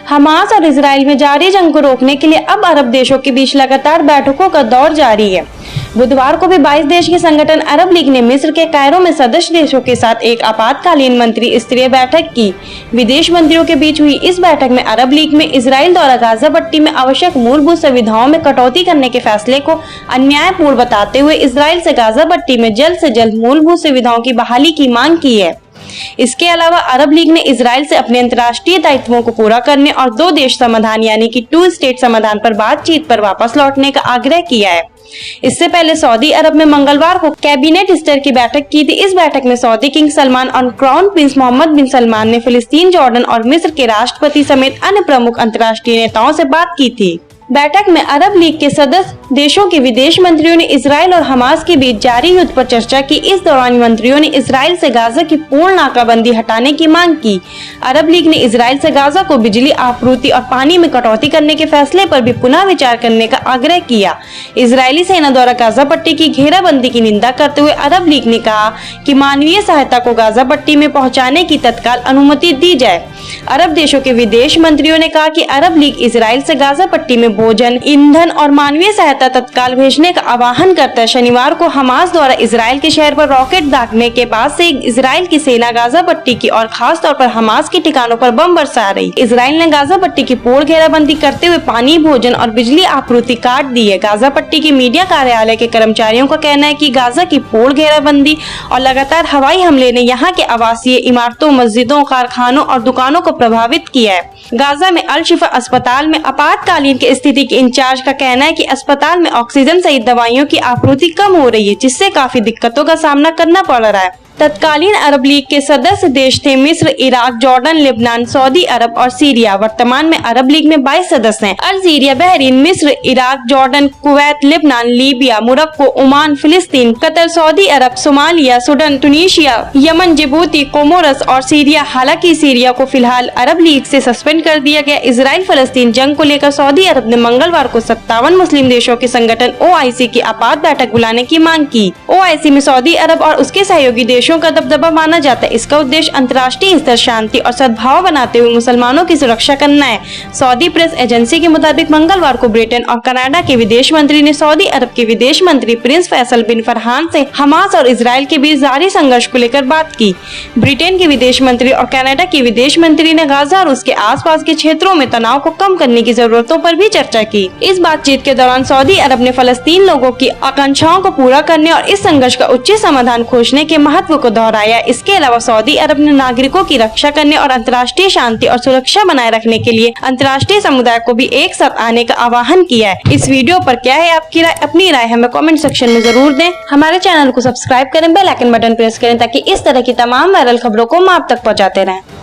Hamas और Israel में जारी जंग को रोकने के लिए अब अरब देशों के बीच लगातार बैठकों का दौर जारी है। बुधवार को भी 22 देश के संगठन अरब लीग ने मिस्र के कायरो में सदस्य देशों के साथ एक आपातकालीन मंत्री स्तरीय बैठक की। विदेश मंत्रियों के बीच हुई इस बैठक में अरब लीग में इजराइल द्वारा गाजा पट्टी में आवश्यक मूलभूत सुविधाओं में कटौती करने के फैसले को अन्यायपूर्ण बताते हुए इजराइल से गाजा पट्टी में जल्द से जल्द मूलभूत सुविधाओं की बहाली की मांग की है। इसके अलावा अरब लीग ने इजराइल से अपने अंतर्राष्ट्रीय दायित्वों को पूरा करने और 2 देश समाधान यानी कि 2 स्टेट समाधान पर बातचीत पर वापस लौटने का आग्रह किया है। इससे पहले सऊदी अरब में मंगलवार को कैबिनेट स्तर की बैठक की थी। इस बैठक में सऊदी किंग सलमान और क्राउन प्रिंस मोहम्मद बिन सलमान ने फिलिस्तीन, जॉर्डन और मिस्र के राष्ट्रपति समेत अन्य प्रमुख अंतर्राष्ट्रीय नेताओं से बात की थी। बैठक में अरब लीग के सदस्य देशों के विदेश मंत्रियों ने इजराइल और हमास के बीच जारी युद्ध पर चर्चा की। इस दौरान मंत्रियों ने इजराइल से गाजा की पूर्ण नाकाबंदी हटाने की मांग की। अरब लीग ने इजराइल से गाजा को बिजली आपूर्ति और पानी में कटौती करने के फैसले पर भी पुनः विचार करने का आग्रह किया। इजरायली सेना द्वारा गाजा पट्टी की घेराबंदी की निंदा करते हुए अरब लीग ने कहा कि मानवीय सहायता को गाजा पट्टी में पहुँचाने की तत्काल अनुमति दी जाए। अरब देशों के विदेश मंत्रियों ने कहा कि अरब लीग इजराइल से गाजा पट्टी में भोजन, ईंधन और मानवीय सहायता तत्काल भेजने का आह्वान करता है। शनिवार को हमास द्वारा इजराइल के शहर पर रॉकेट दागने के बाद से इजराइल की सेना गाजा पट्टी की और खास तौर पर हमास के ठिकानों पर बम बरसा रही। इजराइल ने गाजा पट्टी की पूर्ण घेराबंदी करते हुए पानी, भोजन और बिजली आपूर्ति काट दी है। गाजा पट्टी के मीडिया कार्यालय के कर्मचारियों का कहना है कि गाजा की पूर्ण घेराबंदी और लगातार हवाई हमले ने यहाँ के आवासीय इमारतों, मस्जिदों, कारखानों और दुकानों को प्रभावित किया है। गाजा में अल शिफा अस्पताल में आपातकालीन की स्थिति के इंचार्ज का कहना है कि अस्पताल में ऑक्सीजन सहित दवाइयों की आपूर्ति कम हो रही है, जिससे काफी दिक्कतों का सामना करना पड़ रहा है। तत्कालीन अरब लीग के सदस्य देश थे मिस्र, इराक, जॉर्डन, लेबनान, सऊदी अरब और सीरिया। वर्तमान में अरब लीग में 22 सदस्य हैं। अल्जीरिया, बहरीन, मिस्र, Iraq, Jordan, Kuwait, Lebanon, Libya, Morocco, Oman, फिलिस्तीन, Qatar, Saudi Arab, Somalia, Sudan, Tunisia, Yemen, Djibouti, Comoros और सीरिया। हालांकि सीरिया को फिलहाल अरब लीग से सस्पेंड कर दिया गया। इजराइल फलस्तीन जंग को लेकर सऊदी अरब ने मंगलवार को 57 मुस्लिम देशों के संगठन OIC की आपात बैठक बुलाने की मांग की। OIC में सऊदी अरब और उसके सहयोगी देशों का दबदबा माना जाता है। इसका उद्देश्य अंतर्राष्ट्रीय स्तर शांति और सद्भाव बनाते हुए मुसलमानों की सुरक्षा करना है। सऊदी प्रेस एजेंसी के मुताबिक मंगलवार को ब्रिटेन और कनाडा के विदेश मंत्री ने सऊदी अरब के विदेश मंत्री प्रिंस फैसल बिन फरहान से हमास और इजराइल के बीच जारी संघर्ष को लेकर बात की। ब्रिटेन के विदेश मंत्री और कनाडा के विदेश मंत्री ने गाजा और उसके आसपास के क्षेत्रों में तनाव को कम करने की जरूरतों पर भी चर्चा की। इस बातचीत के दौरान सऊदी अरब ने फलस्तीन लोगों की आकांक्षाओं को पूरा करने और इस संघर्ष का उचित समाधान खोजने के महत्व को दोहराया। इसके अलावा सऊदी अरब ने नागरिकों की रक्षा करने और अंतर्राष्ट्रीय शांति और सुरक्षा बनाए रखने के लिए अंतर्राष्ट्रीय समुदाय को भी एक साथ आने का आह्वान किया है। इस वीडियो पर क्या है आपकी राय? अपनी राय हमें कमेंट सेक्शन में जरूर दें। हमारे चैनल को सब्सक्राइब करें, बेल आइकन बटन प्रेस करें ताकि इस तरह की तमाम वायरल खबरों को हम आप तक पहुँचाते रहें।